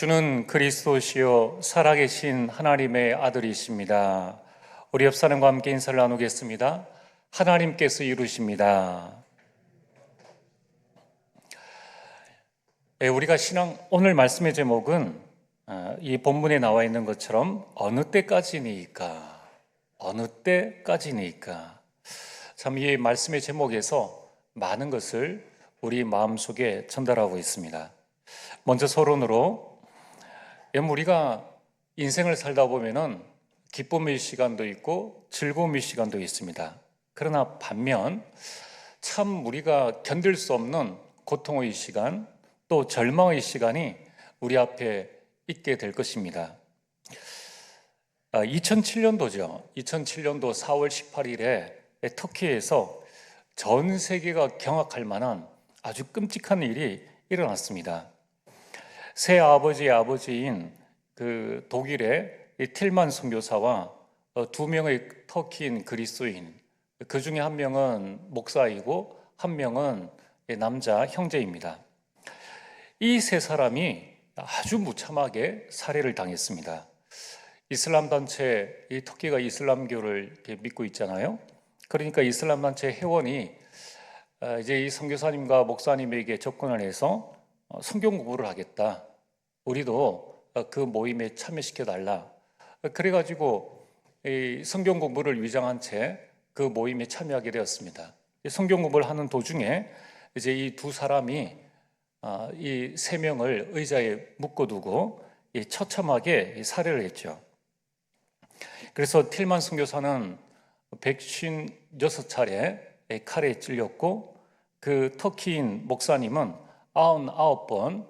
주는 그리스도시요 살아계신 하나님의 아들이십니다. 우리 옆 사람과 함께 인사를 나누겠습니다. 하나님께서 이루십니다. 우리가 오늘 말씀의 제목은 이 본문에 나와 있는 것처럼 어느 때까지니까, 어느 때까지니까. 참 이 말씀의 제목에서 많은 것을 우리 마음속에 전달하고 있습니다. 먼저 서론으로, 우리가 인생을 살다 보면은 기쁨의 시간도 있고 즐거움의 시간도 있습니다. 그러나 반면 참 우리가 견딜 수 없는 고통의 시간, 또 절망의 시간이 우리 앞에 있게 될 것입니다. 2007년도죠. 2007년도 4월 18일에 터키에서 전 세계가 경악할 만한 아주 끔찍한 일이 일어났습니다. 새 아버지의 아버지인 그 독일의 틸만 선교사와 두 명의 터키인 그리스도인, 그 중에 한 명은 목사이고 한 명은 남자 형제입니다. 이 세 사람이 아주 무참하게 살해를 당했습니다. 이슬람 단체, 이 터키가 이슬람교를 믿고 있잖아요. 그러니까 이슬람 단체 회원이 이제 이 선교사님과 목사님에게 접근을 해서 성경 공부를 하겠다. 우리도 그 모임에 참여시켜달라. 그래가지고 이 성경 공부를 위장한 채 그 모임에 참여하게 되었습니다. 성경 공부를 하는 도중에 이제 이 두 사람이 이 세 명을 의자에 묶어두고 처참하게 살해를 했죠. 그래서 틸만 선교사는 156차례 칼에 찔렸고, 그 터키인 목사님은 99번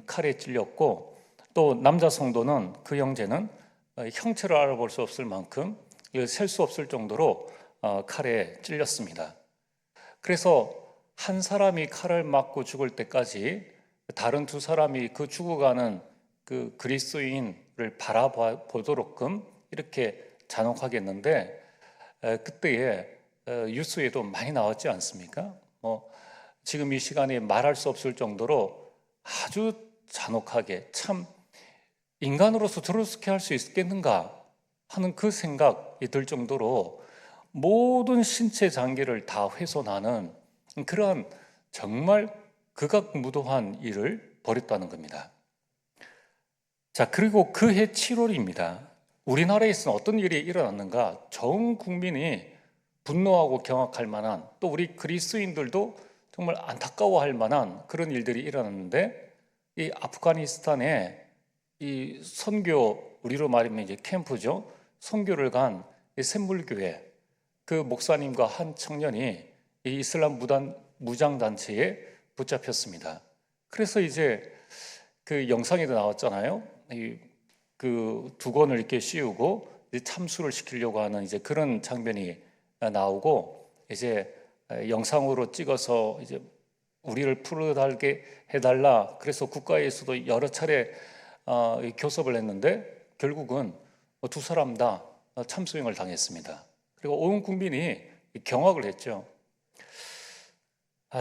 칼에 찔렸고, 또 남자 성도는, 그 형제는 형체를 알아볼 수 없을 만큼, 셀 수 없을 정도로 칼에 찔렸습니다. 그래서 한 사람이 칼을 맞고 죽을 때까지 다른 두 사람이 그 죽어가는 그 그리스도인을 바라보도록끔 이렇게 잔혹하게 했는데, 그때에 뉴스에도 많이 나왔지 않습니까? 지금 이 시간에 말할 수 없을 정도로 아주 잔혹하게, 참 인간으로서 저렇게 할 수 있겠는가 하는 그 생각이 들 정도로 모든 신체 장기를 다 훼손하는 그러한 정말 극악무도한 일을 벌였다는 겁니다. 자, 그리고 그해 7월입니다. 우리나라에서는 어떤 일이 일어났는가? 전 국민이 분노하고 경악할 만한, 또 우리 그리스도인들도 정말 안타까워할 만한 그런 일들이 일어났는데, 이 아프가니스탄에 이 선교, 우리로 말하면 이제 캠프죠. 선교를 간 샘물교회 그 목사님과 한 청년이 이 이슬람 무장단체에 붙잡혔습니다. 그래서 이제 그 영상에도 나왔잖아요. 그 두건을 이렇게 씌우고 참수를 시키려고 하는 이제 그런 장면이 나오고, 이제 영상으로 찍어서 이제 우리를 풀어달게 해달라. 그래서 국가에서도 여러 차례 교섭을 했는데 결국은 두 사람 다 참수형을 당했습니다. 그리고 온 국민이 경악을 했죠.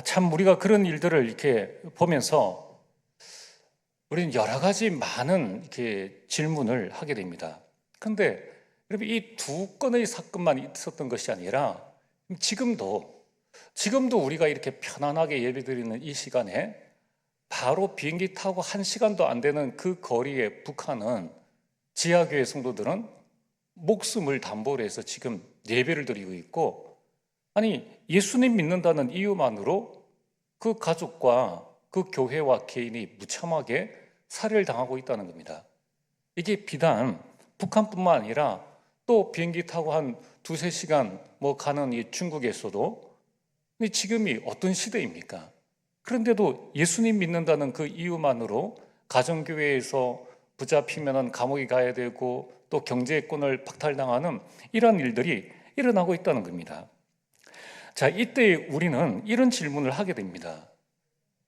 참 우리가 그런 일들을 이렇게 보면서 우리는 여러 가지 많은 이렇게 질문을 하게 됩니다. 그런데 여러분, 이 두 건의 사건만 있었던 것이 아니라 지금도 우리가 이렇게 편안하게 예배드리는 이 시간에 바로 비행기 타고 1시간도 안 되는 그 거리에 북한은, 지하교회 성도들은 목숨을 담보로 해서 지금 예배를 드리고 있고, 아니 예수님 믿는다는 이유만으로 그 가족과 그 교회와 개인이 무참하게 살해를 당하고 있다는 겁니다. 이게 비단 북한뿐만 아니라 또 비행기 타고 한 2-3시간 가는 이 중국에서도, 지금이 어떤 시대입니까? 그런데도 예수님 믿는다는 그 이유만으로 가정교회에서 붙잡히면 감옥에 가야 되고 또 경제권을 박탈당하는 이런 일들이 일어나고 있다는 겁니다. 자, 이때 우리는 이런 질문을 하게 됩니다.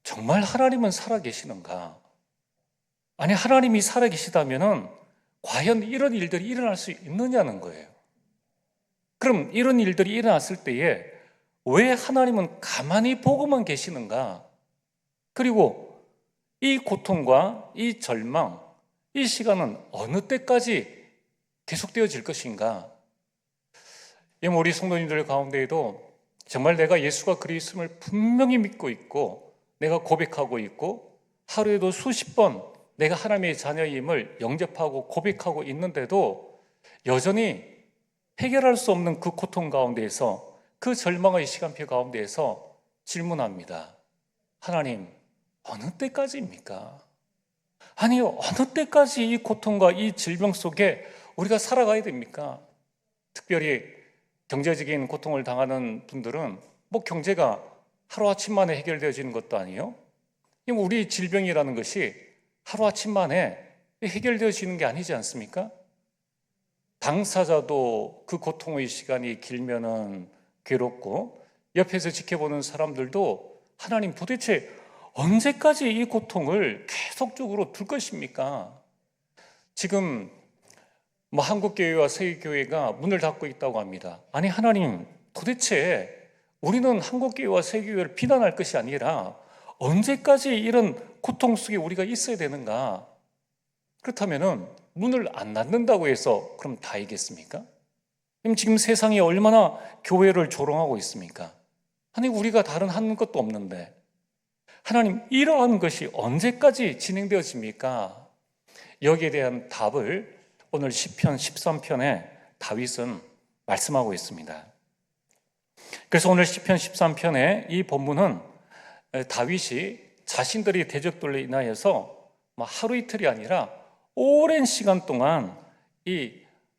정말 하나님은 살아계시는가? 아니, 하나님이 살아계시다면은 과연 이런 일들이 일어날 수 있느냐는 거예요. 그럼 이런 일들이 일어났을 때에 왜 하나님은 가만히 보고만 계시는가? 그리고 이 고통과 이 절망, 이 시간은 어느 때까지 계속되어질 것인가? 우리 성도님들 가운데에도 정말 내가 예수가 그리스도를 분명히 믿고 있고 내가 고백하고 있고 하루에도 수십 번 내가 하나님의 자녀임을 영접하고 고백하고 있는데도 여전히 해결할 수 없는 그 고통 가운데에서, 그 절망의 시간표 가운데에서 질문합니다. 하나님, 어느 때까지입니까? 아니, 어느 때까지 이 고통과 이 질병 속에 우리가 살아가야 됩니까? 특별히 경제적인 고통을 당하는 분들은 경제가 하루아침 만에 해결되어지는 것도 아니에요. 우리 질병이라는 것이 하루아침 만에 해결되어지는 게 아니지 않습니까? 당사자도 그 고통의 시간이 길면은 괴롭고, 옆에서 지켜보는 사람들도 하나님 도대체 언제까지 이 고통을 계속적으로 둘 것입니까? 지금 한국교회와 세계교회가 문을 닫고 있다고 합니다. 아니, 하나님, 도대체 우리는 한국교회와 세계교회를 비난할 것이 아니라 언제까지 이런 고통 속에 우리가 있어야 되는가? 그렇다면은 문을 안 닫는다고 해서 그럼 다이겠습니까? 그럼 지금 세상이 얼마나 교회를 조롱하고 있습니까? 아니, 우리가 다른 한 것도 없는데 하나님, 이러한 것이 언제까지 진행되어집니까? 여기에 대한 답을 오늘 시편 13편에 다윗은 말씀하고 있습니다. 그래서 오늘 시편 13편의 이 본문은 다윗이 자신들이 대적들로 인하여서 하루 이틀이 아니라 오랜 시간 동안 이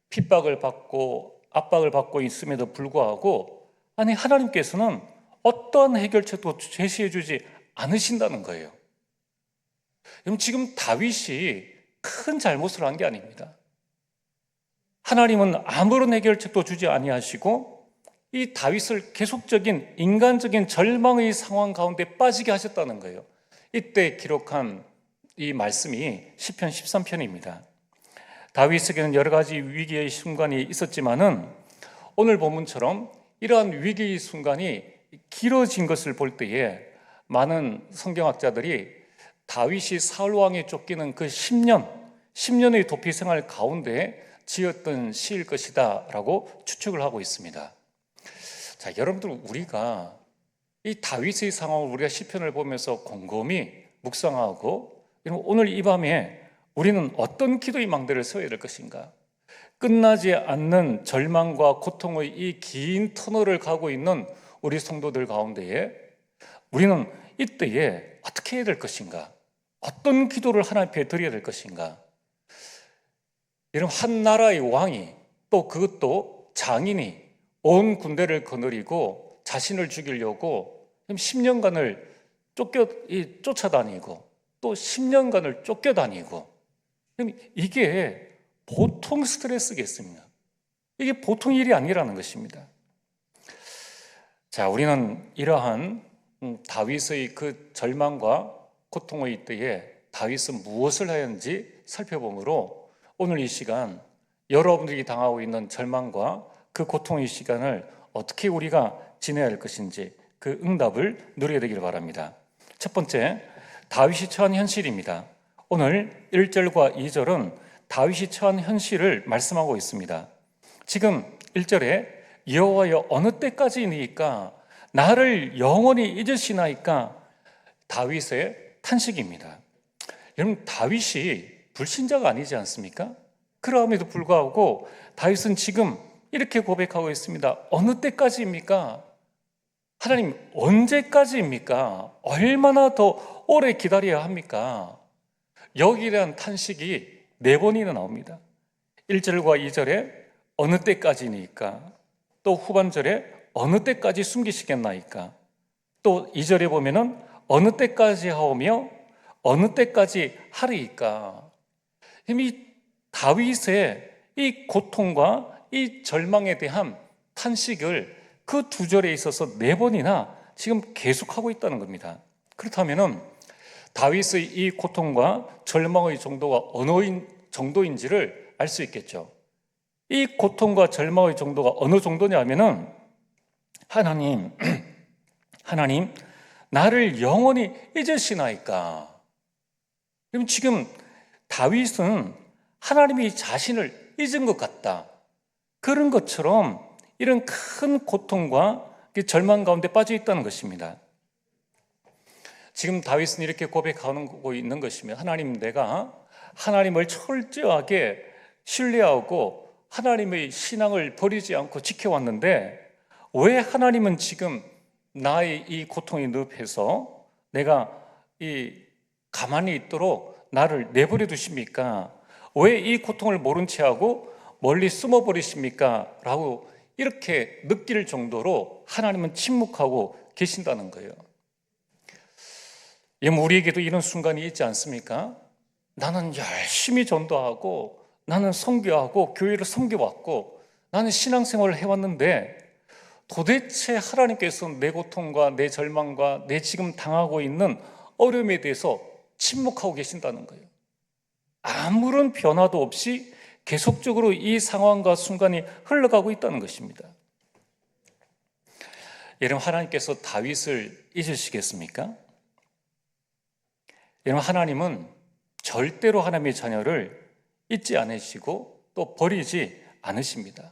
핍박을 받고 압박을 받고 있음에도 불구하고, 아니, 하나님께서는 어떠한 해결책도 제시해 주지 않으신다는 거예요. 그럼 지금 다윗이 큰 잘못을 한 게 아닙니다. 하나님은 아무런 해결책도 주지 아니하시고 이 다윗을 계속적인 인간적인 절망의 상황 가운데 빠지게 하셨다는 거예요. 이때 기록한 이 말씀이 시편 13편입니다. 다윗에게는 여러 가지 위기의 순간이 있었지만은 오늘 본문처럼 이러한 위기의 순간이 길어진 것을 볼 때에 많은 성경학자들이 다윗이 사울 왕에 쫓기는 그 10년의 도피 생활 가운데 지었던 시일 것이다 라고 추측을 하고 있습니다. 자, 여러분들, 우리가 이 다윗의 상황을 우리가 시편을 보면서 곰곰이 묵상하고, 오늘 이 밤에 우리는 어떤 기도의 망대를 세워야 될 것인가? 끝나지 않는 절망과 고통의 이 긴 터널을 가고 있는 우리 성도들 가운데에 우리는 이때에 어떻게 해야 될 것인가? 어떤 기도를 하나님 앞에 드려야 될 것인가? 이런 한 나라의 왕이, 또 그것도 장인이 온 군대를 거느리고 자신을 죽이려고 10년간을 쫓아다니고 또 10년간을 쫓겨다니고, 이게 보통 스트레스겠습니까? 이게 보통 일이 아니라는 것입니다. 자, 우리는 이러한 다윗의 그 절망과 고통의 때에 다윗은 무엇을 하였는지 살펴보므로 오늘 이 시간 여러분들이 당하고 있는 절망과 그 고통의 시간을 어떻게 우리가 지내야 할 것인지 그 응답을 누리게 되기를 바랍니다. 첫 번째, 다윗이 처한 현실입니다. 오늘 1절과 2절은 다윗이 처한 현실을 말씀하고 있습니다. 지금 1절에 여호와여 어느 때까지이니까 나를 영원히 잊으시나이까, 다윗의 탄식입니다. 여러분, 다윗이 불신자가 아니지 않습니까? 그럼에도 불구하고 다윗은 지금 이렇게 고백하고 있습니다. 어느 때까지입니까? 하나님, 언제까지입니까? 얼마나 더 오래 기다려야 합니까? 여기에 대한 탄식이 4번이나 나옵니다. 1절과 2절에 어느 때까지니까, 또 후반절에 어느 때까지 숨기시겠나이까, 또 2절에 보면은 어느 때까지 하오며 어느 때까지 하리이까. 이 다윗의 이 고통과 이 절망에 대한 탄식을 그 2절에 있어서 4번이나 지금 계속하고 있다는 겁니다. 그렇다면은 다윗의 이 고통과 절망의 정도가 어느 정도인지를 알 수 있겠죠. 이 고통과 절망의 정도가 어느 정도냐면은 하나님, 나를 영원히 잊으시나이까. 그럼 지금 다윗은 하나님이 자신을 잊은 것 같다, 그런 것처럼 이런 큰 고통과 절망 가운데 빠져 있다는 것입니다. 지금 다윗은 이렇게 고백하고 있는 것이며, 하나님, 내가 하나님을 철저하게 신뢰하고 하나님의 신앙을 버리지 않고 지켜왔는데 왜 하나님은 지금 나의 이 고통에 늪에서 내가 가만히 있도록 나를 내버려 두십니까? 왜 이 고통을 모른 채 하고 멀리 숨어 버리십니까? 라고 이렇게 느낄 정도로 하나님은 침묵하고 계신다는 거예요. 우리에게도 이런 순간이 있지 않습니까? 나는 열심히 전도하고, 나는 선교하고, 교회를 섬겨왔고, 나는 신앙생활을 해왔는데 도대체 하나님께서 내 고통과 내 절망과 내 지금 당하고 있는 어려움에 대해서 침묵하고 계신다는 거예요. 아무런 변화도 없이 계속적으로 이 상황과 순간이 흘러가고 있다는 것입니다. 여러분, 하나님께서 다윗을 잊으시겠습니까? 여러분, 하나님은 절대로 하나님의 자녀를 잊지 않으시고 또 버리지 않으십니다.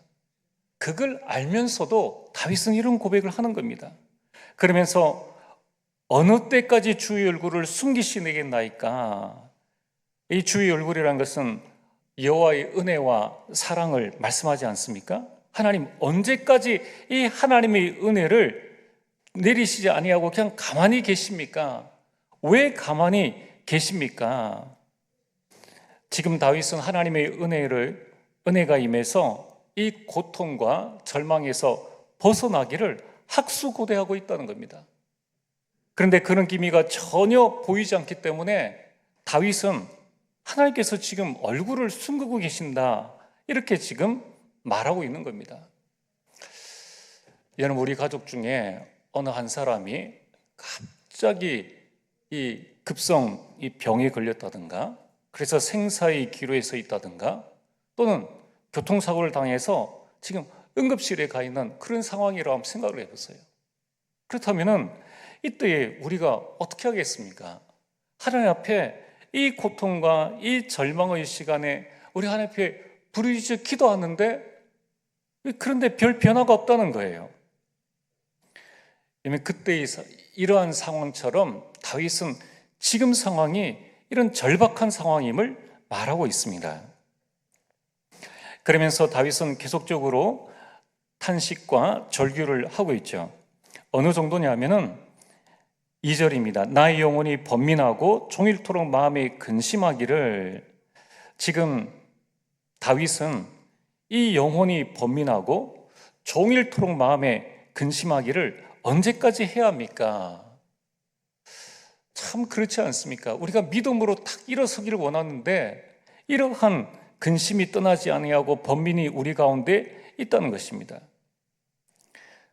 그걸 알면서도 다윗은 이런 고백을 하는 겁니다. 그러면서 어느 때까지 주의 얼굴을 숨기시겠나이까? 이 주의 얼굴이라는 것은 여호와의 은혜와 사랑을 말씀하지 않습니까? 하나님, 언제까지 이 하나님의 은혜를 내리시지 아니하고 그냥 가만히 계십니까? 왜 가만히 계십니까? 지금 다윗은 하나님의 은혜가 임해서 이 고통과 절망에서 벗어나기를 학수고대하고 있다는 겁니다. 그런데 그런 기미가 전혀 보이지 않기 때문에 다윗은 하나님께서 지금 얼굴을 숨기고 계신다, 이렇게 지금 말하고 있는 겁니다. 여러분, 우리 가족 중에 어느 한 사람이 갑자기 이 급성 이 병에 걸렸다든가, 그래서 생사의 기로에 서 있다든가, 또는 교통사고를 당해서 지금 응급실에 가 있는 그런 상황이라고 한번 생각을 해보세요. 그렇다면은 이때에 우리가 어떻게 하겠습니까? 하나님 앞에 이 고통과 이 절망의 시간에 우리 하나님 앞에 부르짖어 기도하는데, 그런데 별 변화가 없다는 거예요. 그때 이러한 상황처럼 다윗은 지금 상황이 이런 절박한 상황임을 말하고 있습니다. 그러면서 다윗은 계속적으로 탄식과 절규를 하고 있죠. 어느 정도냐면은 2절입니다. 나의 영혼이 번민하고 종일토록 마음이 근심하기를. 지금 다윗은 이 영혼이 번민하고 종일토록 마음에 근심하기를 언제까지 해야 합니까? 참 그렇지 않습니까? 우리가 믿음으로 탁 일어서기를 원하는데 이러한 근심이 떠나지 아니하고 번민이 우리 가운데 있다는 것입니다.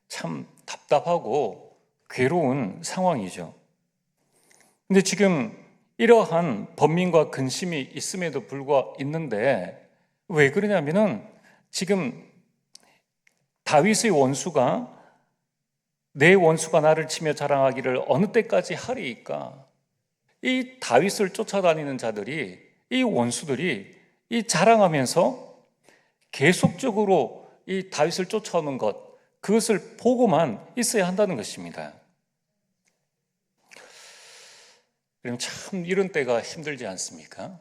참 답답하고 괴로운 상황이죠. 근데 지금 이러한 번민과 근심이 있음에도 불구하고 있는데 왜 그러냐면은 지금 다윗의 원수가, 내 원수가 나를 치며 자랑하기를 어느 때까지 하리이까? 이 다윗을 쫓아다니는 자들이, 이 원수들이 이 자랑하면서 계속적으로 이 다윗을 쫓아오는 것, 그것을 보고만 있어야 한다는 것입니다. 그럼 참 이런 때가 힘들지 않습니까?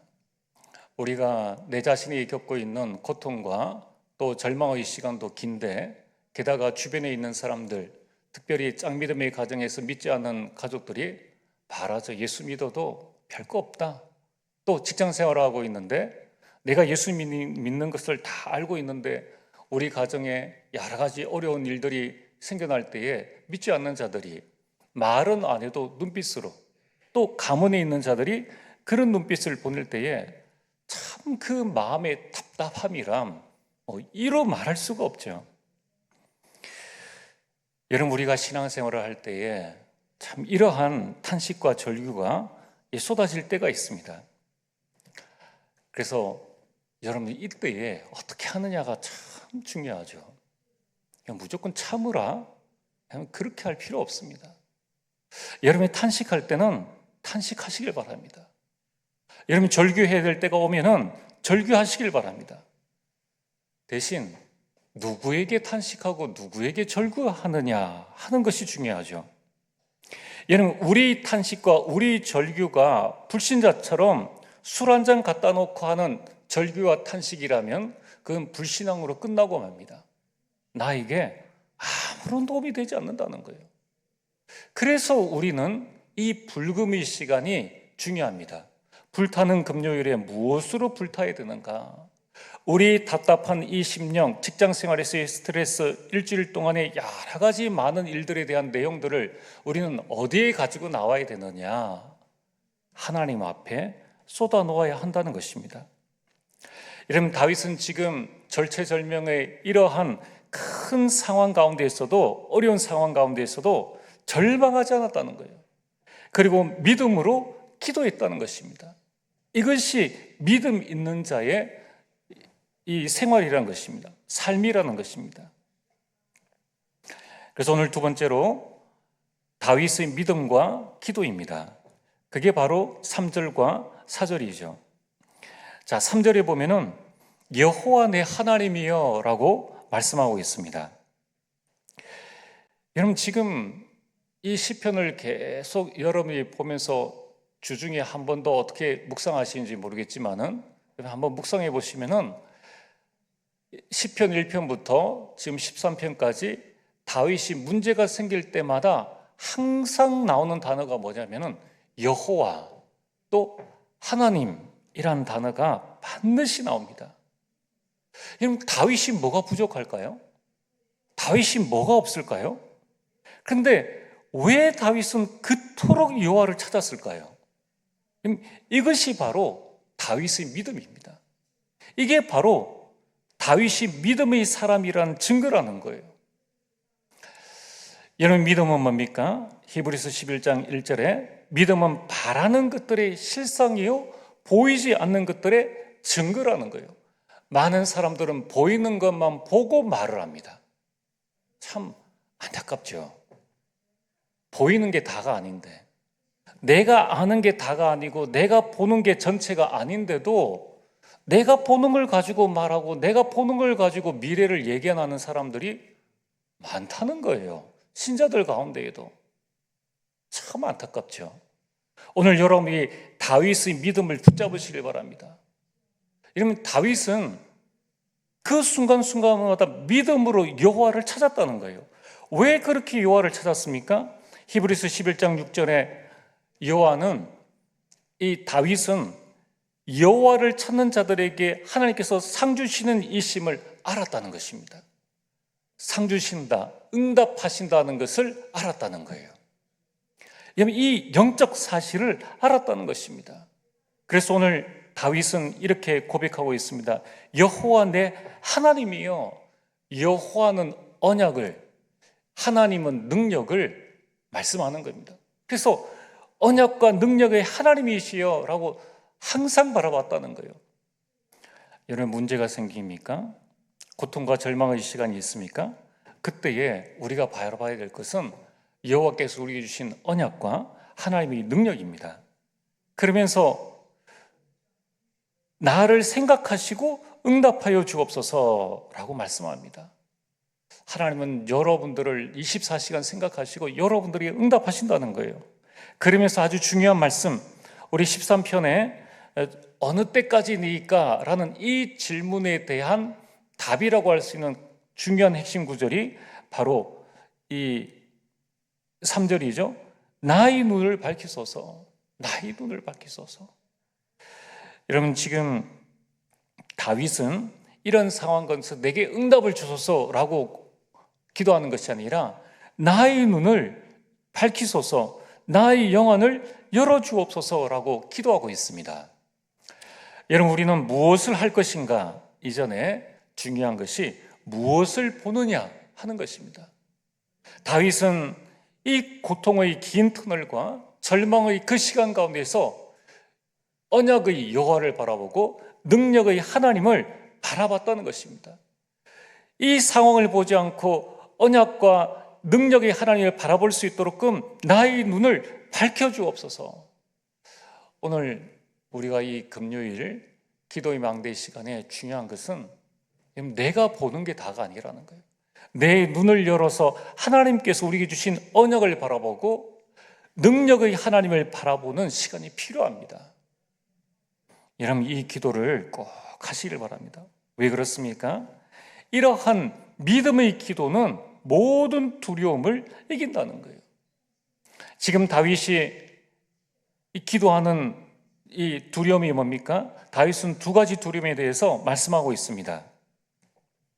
우리가 내 자신이 겪고 있는 고통과 또 절망의 시간도 긴데, 게다가 주변에 있는 사람들, 특별히 짝믿음의 가정에서 믿지 않는 가족들이 말하죠. 예수 믿어도 별거 없다. 또 직장 생활을 하고 있는데 내가 예수 믿는 것을 다 알고 있는데 우리 가정에 여러 가지 어려운 일들이 생겨날 때에 믿지 않는 자들이 말은 안 해도 눈빛으로, 또 가문에 있는 자들이 그런 눈빛을 보낼 때에 참 그 마음의 답답함이람 이루 말할 수가 없죠. 여러분, 우리가 신앙생활을 할 때에 참 이러한 탄식과 절규가 쏟아질 때가 있습니다. 그래서 여러분, 이때에 어떻게 하느냐가 참 중요하죠. 그냥 무조건 참으라, 그렇게 할 필요 없습니다. 여러분이 탄식할 때는 탄식하시길 바랍니다. 여러분 절규해야 될 때가 오면은 절규하시길 바랍니다. 대신 누구에게 탄식하고 누구에게 절규하느냐 하는 것이 중요하죠. 여러분 우리 탄식과 우리 절규가 불신자처럼 술 한 잔 갖다 놓고 하는 절규와 탄식이라면 그건 불신앙으로 끝나고 맙니다. 나에게 아무런 도움이 되지 않는다는 거예요. 그래서 우리는 이 불금의 시간이 중요합니다. 불타는 금요일에 무엇으로 불타야 되는가? 우리 답답한 이 심령, 직장 생활에서의 스트레스, 일주일 동안의 여러 가지 많은 일들에 대한 내용들을 우리는 어디에 가지고 나와야 되느냐? 하나님 앞에 쏟아 놓아야 한다는 것입니다. 여러분 다윗은 지금 절체절명의 이러한 큰 상황 가운데에서도, 어려운 상황 가운데에서도 절망하지 않았다는 거예요. 그리고 믿음으로 기도했다는 것입니다. 이것이 믿음 있는 자의 이 생활이라는 것입니다. 삶이라는 것입니다. 그래서 오늘 두 번째로 다윗의 믿음과 기도입니다. 그게 바로 3절과 4절이죠. 자, 3절에 보면은 여호와 내 하나님이여 라고 말씀하고 있습니다. 여러분 지금 이 시편을 계속 여러분이 보면서 주중에 한 번 더 어떻게 묵상하시는지 모르겠지만은 한번 묵상해 보시면은 시편 1편부터 지금 13편까지 다윗이 문제가 생길 때마다 항상 나오는 단어가 뭐냐면은 여호와 또 하나님이라는 단어가 반드시 나옵니다. 여러분 다윗이 뭐가 부족할까요? 다윗이 뭐가 없을까요? 그런데 왜 다윗은 그토록 여호와를 찾았을까요? 이것이 바로 다윗의 믿음입니다. 이게 바로 다윗이 믿음의 사람이라는 증거라는 거예요. 여러분 믿음은 뭡니까? 히브리서 11장 1절에 믿음은 바라는 것들의 실상이요 보이지 않는 것들의 증거라는 거예요. 많은 사람들은 보이는 것만 보고 말을 합니다. 참 안타깝죠. 보이는 게 다가 아닌데, 내가 아는 게 다가 아니고 내가 보는 게 전체가 아닌데도 내가 보는 걸 가지고 말하고 내가 보는 걸 가지고 미래를 예견하는 사람들이 많다는 거예요. 신자들 가운데에도. 참 안타깝죠. 오늘 여러분이 다윗의 믿음을 붙잡으시길 바랍니다. 이러면 다윗은 그 순간순간마다 믿음으로 여호와를 찾았다는 거예요. 왜 그렇게 여호와를 찾았습니까? 히브리서 11장 6절에 이 다윗은 여호와를 찾는 자들에게 하나님께서 상 주시는 이심을 알았다는 것입니다. 상 주신다, 응답하신다는 것을 알았다는 거예요. 이 영적 사실을 알았다는 것입니다. 그래서 오늘 다윗은 이렇게 고백하고 있습니다. 여호와 내 하나님이여. 여호와는 언약을, 하나님은 능력을 말씀하는 겁니다. 그래서 언약과 능력의 하나님이시여 라고 항상 바라봤다는 거예요. 여러분 문제가 생깁니까? 고통과 절망의 시간이 있습니까? 그때에 우리가 바라봐야 될 것은 여호와께서 우리에게 주신 언약과 하나님의 능력입니다. 그러면서 나를 생각하시고 응답하여 주옵소서라고 말씀합니다. 하나님은 여러분들을 24시간 생각하시고 여러분들에게 응답하신다는 거예요. 그러면서 아주 중요한 말씀, 우리 13편에 어느 때까지니까? 라는 이 질문에 대한 답이라고 할 수 있는 중요한 핵심 구절이 바로 이 3절이죠. 나의 눈을 밝히소서. 나의 눈을 밝히소서. 여러분 지금 다윗은 이런 상황 가운데서 내게 응답을 주소서라고 기도하는 것이 아니라 나의 눈을 밝히소서, 나의 영안을 열어주옵소서라고 기도하고 있습니다. 여러분 우리는 무엇을 할 것인가 이전에 중요한 것이 무엇을 보느냐 하는 것입니다. 다윗은 이 고통의 긴 터널과 절망의 그 시간 가운데서 언약의 여호와를 바라보고 능력의 하나님을 바라봤다는 것입니다. 이 상황을 보지 않고 언약과 능력의 하나님을 바라볼 수 있도록끔 나의 눈을 밝혀주옵소서. 오늘 우리가 이 금요일 기도의 망대 시간에 중요한 것은 내가 보는 게 다가 아니라는 거예요. 내 눈을 열어서 하나님께서 우리에게 주신 언약을 바라보고 능력의 하나님을 바라보는 시간이 필요합니다. 여러분, 이 기도를 꼭 하시길 바랍니다. 왜 그렇습니까? 이러한 믿음의 기도는 모든 두려움을 이긴다는 거예요. 지금 다윗이 기도하는 이 두려움이 뭡니까? 다윗은 두 가지 두려움에 대해서 말씀하고 있습니다.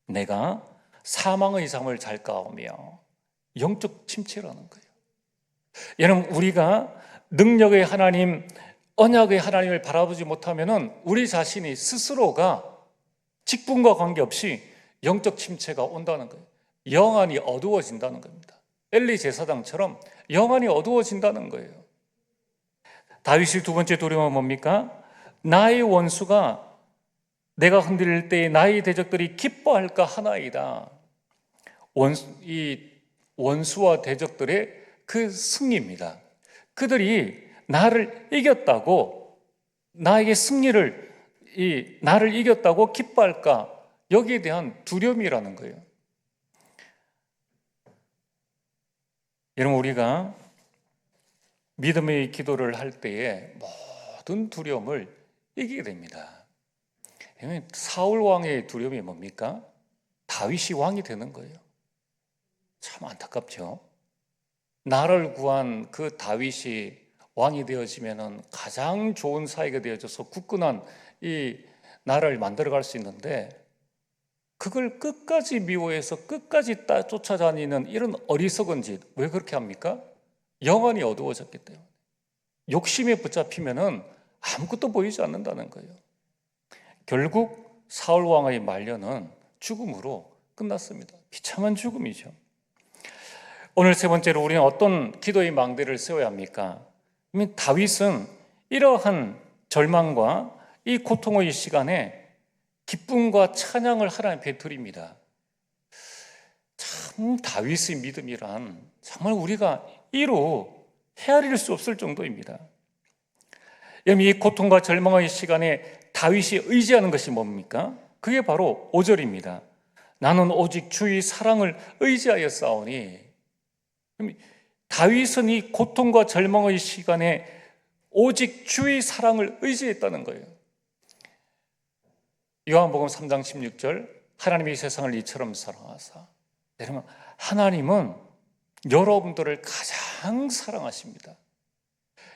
내가 사망의 잠을 잘까오며, 영적 침체라는 거예요. 여러분, 우리가 능력의 하나님, 언약의 하나님을 바라보지 못하면 우리 자신이 스스로가 직분과 관계없이 영적 침체가 온다는 거예요. 영안이 어두워진다는 겁니다. 엘리 제사장처럼 영안이 어두워진다는 거예요. 다윗의 두 번째 두려움은 뭡니까? 나의 원수가 내가 흔들릴 때에 나의 대적들이 기뻐할까 하나이다. 이 원수와 대적들의 그 승리입니다. 그들이 나를 이겼다고, 나에게 승리를, 나를 이겼다고 기뻐할까? 여기에 대한 두려움이라는 거예요. 여러분, 우리가 믿음의 기도를 할 때에 모든 두려움을 이기게 됩니다. 사울 왕의 두려움이 뭡니까? 다윗이 왕이 되는 거예요. 참 안타깝죠. 나를 구한 그 다윗이 왕이 되어지면 가장 좋은 사회가 되어져서 굳건한 이 나라를 만들어갈 수 있는데, 그걸 끝까지 미워해서 끝까지 쫓아다니는 이런 어리석은 짓, 왜 그렇게 합니까? 영안이 어두워졌기 때문에. 욕심에 붙잡히면 아무것도 보이지 않는다는 거예요. 결국 사울 왕의 말년은 죽음으로 끝났습니다. 비참한 죽음이죠. 오늘 세 번째로 우리는 어떤 기도의 망대를 세워야 합니까? 다윗은 이러한 절망과 이 고통의 시간에 기쁨과 찬양을 하나님께 드립니다. 참, 다윗의 믿음이란 정말 우리가 이루 헤아릴 수 없을 정도입니다. 여러분, 이 고통과 절망의 시간에 다윗이 의지하는 것이 뭡니까? 그게 바로 5절입니다. 나는 오직 주의 사랑을 의지하여 싸우니. 다윗은 이 고통과 절망의 시간에 오직 주의 사랑을 의지했다는 거예요. 요한복음 3장 16절, 하나님이 세상을 이처럼 사랑하사. 여러분, 하나님은 여러분들을 가장 사랑하십니다.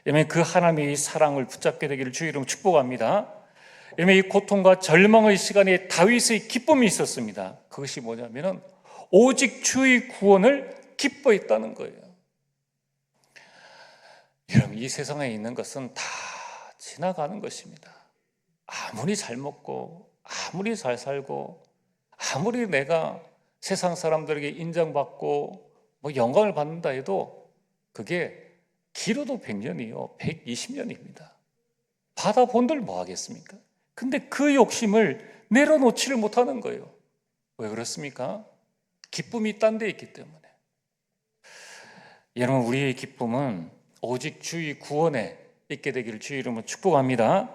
여러분, 그 하나님의 사랑을 붙잡게 되기를 주의 이름으로 축복합니다. 여러분, 이 고통과 절망의 시간에 다윗의 기쁨이 있었습니다. 그것이 뭐냐면 오직 주의 구원을 기뻐했다는 거예요. 여러분, 이 세상에 있는 것은 다 지나가는 것입니다. 아무리 잘 먹고 아무리 잘 살고 아무리 내가 세상 사람들에게 인정받고 영광을 받는다 해도 그게 길어도 100년이요 120년입니다. 받아본들 뭐 하겠습니까? 근데 그 욕심을 내려놓지를 못하는 거예요. 왜 그렇습니까? 기쁨이 딴 데 있기 때문에. 여러분, 우리의 기쁨은 오직 주의 구원에 있게 되기를 주의 이름으로 축복합니다.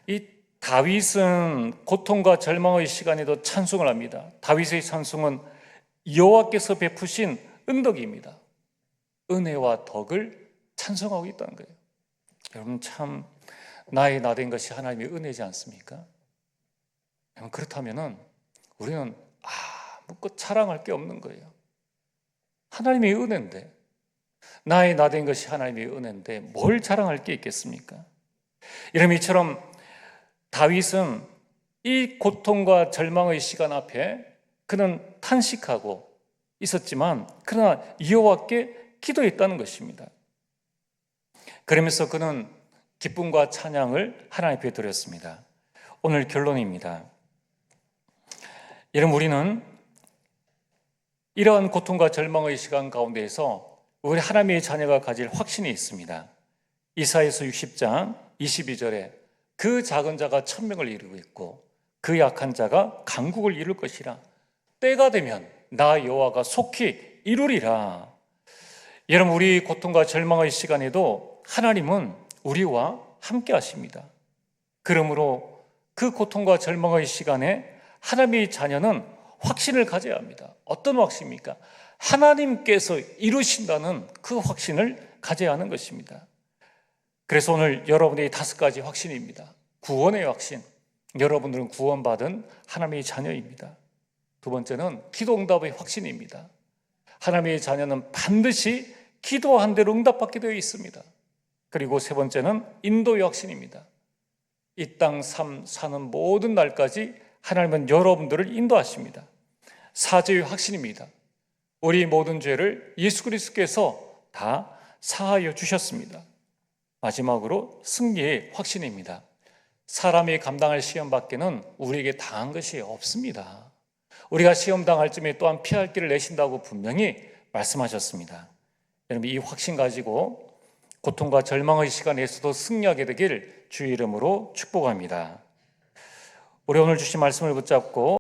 이 다윗은 고통과 절망의 시간에도 찬송을 합니다. 다윗의 찬송은 여호와께서 베푸신 은덕입니다. 은혜와 덕을 찬송하고 있다는 거예요. 여러분, 참 나의 나된 것이 하나님의 은혜지 않습니까? 그렇다면 우리는 아무것도 자랑할 게 없는 거예요. 하나님의 은혜인데, 나의 나된 것이 하나님의 은혜인데 뭘 자랑할 게 있겠습니까? 여러분, 이처럼 다윗은 이 고통과 절망의 시간 앞에 그는 탄식하고 있었지만 그러나 여호와께 기도했다는 것입니다. 그러면서 그는 기쁨과 찬양을 하나님 앞에 드렸습니다. 오늘 결론입니다. 여러분, 우리는 이러한 고통과 절망의 시간 가운데에서 우리 하나님의 자녀가 가질 확신이 있습니다. 이사야서 60장 22절에 그 작은 자가 천명을 이루고 있고 그 약한 자가 강국을 이룰 것이라. 때가 되면 나 여호와가 속히 이루리라. 여러분, 우리 고통과 절망의 시간에도 하나님은 우리와 함께 하십니다. 그러므로 그 고통과 절망의 시간에 하나님의 자녀는 확신을 가져야 합니다. 어떤 확신입니까? 하나님께서 이루신다는 그 확신을 가져야 하는 것입니다. 그래서 오늘 여러분의 5가지 확신입니다. 구원의 확신. 여러분들은 구원받은 하나님의 자녀입니다. 두 번째는 기도 응답의 확신입니다. 하나님의 자녀는 반드시 기도한 대로 응답받게 되어 있습니다. 그리고 세 번째는 인도의 확신입니다. 이 땅 삶 사는 모든 날까지 하나님은 여러분들을 인도하십니다. 사죄의 확신입니다. 우리 모든 죄를 예수 그리스도께서 다 사하여 주셨습니다. 마지막으로 승리의 확신입니다. 사람이 감당할 시험 밖에는 우리에게 당한 것이 없습니다. 우리가 시험 당할 쯤에 또한 피할 길을 내신다고 분명히 말씀하셨습니다. 여러분, 이 확신 가지고 고통과 절망의 시간에서도 승리하게 되길 주의 이름으로 축복합니다. 우리 오늘 주신 말씀을 붙잡고